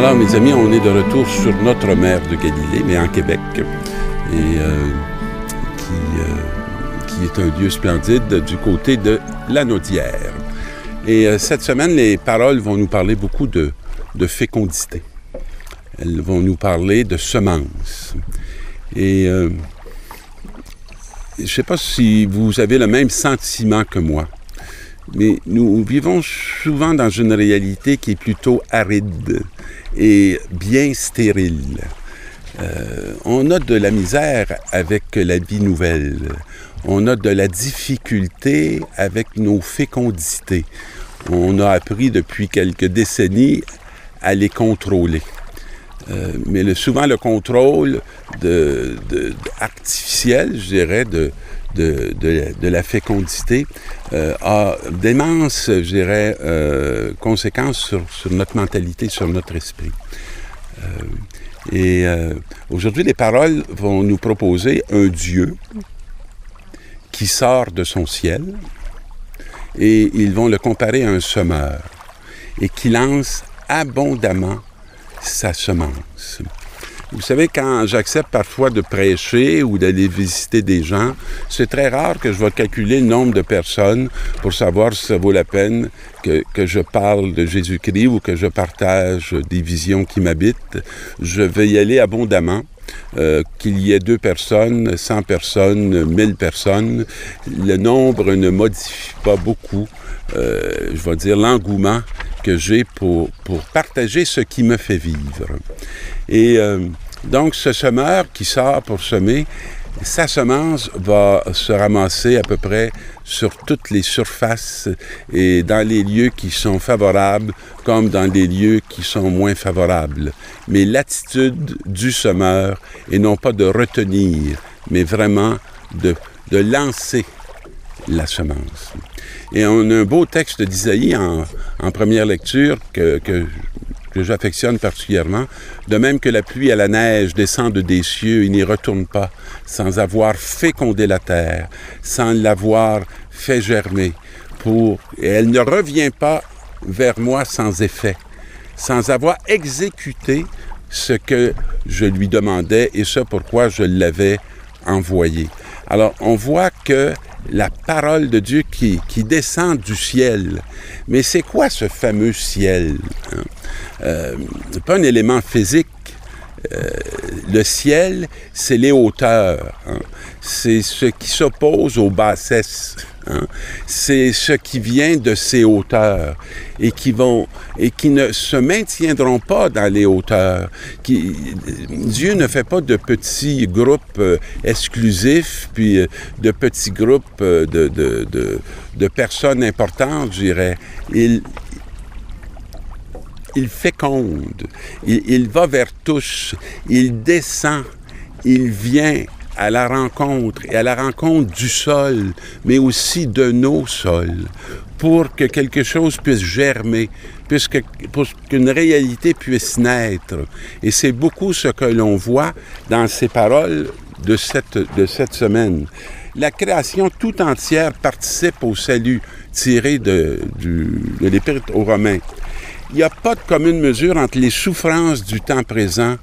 Alors, mes amis, on est de retour sur notre mer de Galilée, mais en Québec, et qui est un lieu splendide du côté de Lanaudière. Et cette semaine, les paroles vont nous parler beaucoup de fécondité. Elles vont nous parler de semences. Et je ne sais pas si vous avez le même sentiment que moi, mais nous vivons souvent dans une réalité qui est plutôt aride et bien stérile. On a de la misère avec la vie nouvelle. On a de la difficulté avec nos fécondités. On a appris depuis quelques décennies à les contrôler. Mais souvent, le contrôle artificiel, je dirais, de la fécondité a d'immenses, je dirais, conséquences sur notre mentalité, sur notre esprit. Aujourd'hui, les paroles vont nous proposer un Dieu qui sort de son ciel, et ils vont le comparer à un semeur, et qui lance abondamment sa semence. Vous savez, quand j'accepte parfois de prêcher ou d'aller visiter des gens, c'est très rare que je vais calculer le nombre de personnes pour savoir si ça vaut la peine que je parle de Jésus-Christ ou que je partage des visions qui m'habitent. Je vais y aller abondamment. Qu'il y ait 2 personnes, 100 personnes, 1000 personnes, le nombre ne modifie pas beaucoup, je vais dire, l'engouement que j'ai pour partager ce qui me fait vivre. Et donc, ce semeur qui sort pour semer, sa semence va se ramasser à peu près sur toutes les surfaces et dans les lieux qui sont favorables comme dans les lieux qui sont moins favorables. Mais l'attitude du semeur est non pas de retenir, mais vraiment de lancer la semence. Et on a un beau texte d'Isaïe en première lecture que j'affectionne particulièrement. De même que la pluie et la neige descendent des cieux, il n'y retourne pas sans avoir fécondé la terre, sans l'avoir fait germer. Et elle ne revient pas vers moi sans effet, sans avoir exécuté ce que je lui demandais et ce pourquoi je l'avais envoyé. Alors, on voit que la parole de Dieu qui descend du ciel. Mais c'est quoi ce fameux ciel? C'est pas un élément physique. Le ciel, c'est les hauteurs. C'est ce qui s'oppose aux bassesses. C'est ce qui vient de ces hauteurs et qui ne se maintiendront pas dans les hauteurs. Dieu ne fait pas de petits groupes exclusifs, puis de petits groupes de personnes importantes, je dirais. Il féconde, il va vers tous, il descend, il vient à la rencontre, et à la rencontre du sol, mais aussi de nos sols, pour que quelque chose puisse germer, pour qu'une réalité puisse naître. Et c'est beaucoup ce que l'on voit dans ces paroles de cette semaine. La création tout entière participe au salut tiré de l'Épître aux Romains. Il n'y a pas de commune mesure entre les souffrances du temps présent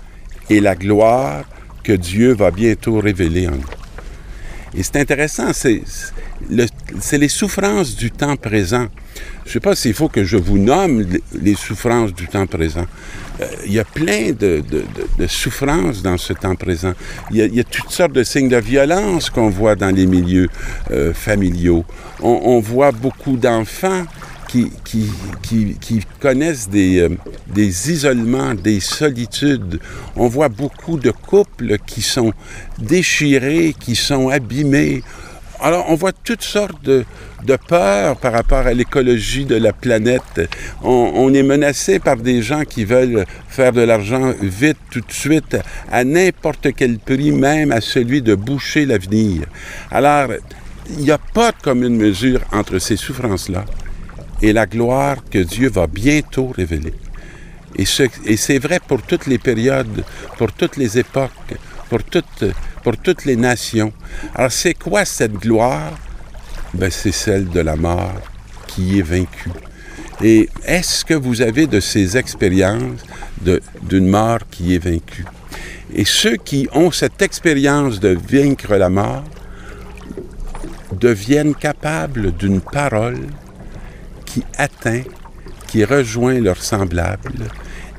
et la gloire que Dieu va bientôt révéler en nous. Et c'est intéressant, c'est les souffrances du temps présent. Je ne sais pas s'il faut que je vous nomme les souffrances du temps présent. Il y a plein de souffrances dans ce temps présent. Il y a toutes sortes de signes de violence qu'on voit dans les milieux familiaux. On voit beaucoup d'enfants qui connaissent des isolements, des solitudes. On voit beaucoup de couples qui sont déchirés, qui sont abîmés. Alors, on voit toutes sortes de peurs par rapport à l'écologie de la planète. On est menacé par des gens qui veulent faire de l'argent vite, tout de suite, à n'importe quel prix, même à celui de boucher l'avenir. Alors, il n'y a pas de commune mesure entre ces souffrances-là et la gloire que Dieu va bientôt révéler. Et c'est vrai pour toutes les périodes, pour toutes les époques, pour toutes les nations. Alors, c'est quoi cette gloire? C'est celle de la mort qui est vaincue. Et est-ce que vous avez de ces expériences d'une mort qui est vaincue? Et ceux qui ont cette expérience de vaincre la mort deviennent capables d'une parole qui atteint, qui rejoint leurs semblables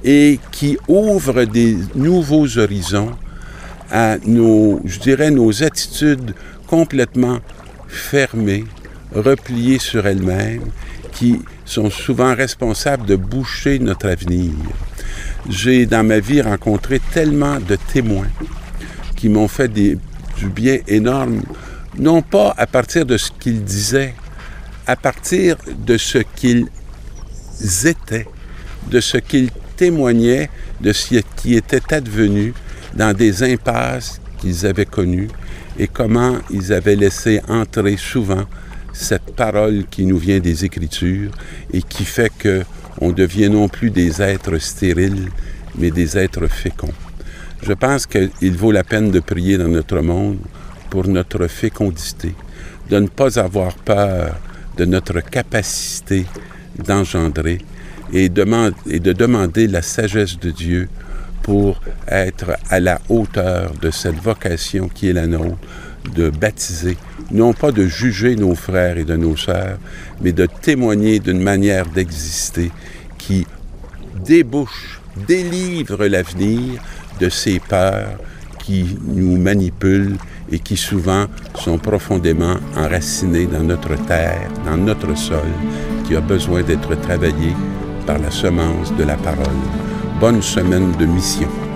et qui ouvre des nouveaux horizons à nos attitudes complètement fermées, repliées sur elles-mêmes, qui sont souvent responsables de boucher notre avenir. J'ai, dans ma vie, rencontré tellement de témoins qui m'ont fait du bien énorme, non pas à partir de ce qu'ils disaient, à partir de ce qu'ils étaient, de ce qu'ils témoignaient, de ce qui était advenu dans des impasses qu'ils avaient connues et comment ils avaient laissé entrer souvent cette parole qui nous vient des Écritures et qui fait qu'on devient non plus des êtres stériles, mais des êtres féconds. Je pense qu'il vaut la peine de prier dans notre monde pour notre fécondité, de ne pas avoir peur de notre capacité d'engendrer et de demander la sagesse de Dieu pour être à la hauteur de cette vocation qui est la nôtre, de baptiser, non pas de juger nos frères et de nos sœurs, mais de témoigner d'une manière d'exister qui délivre l'avenir de ces peurs qui nous manipulent et qui souvent sont profondément enracinées dans notre terre, dans notre sol, qui a besoin d'être travaillé par la semence de la parole. Bonne semaine de mission.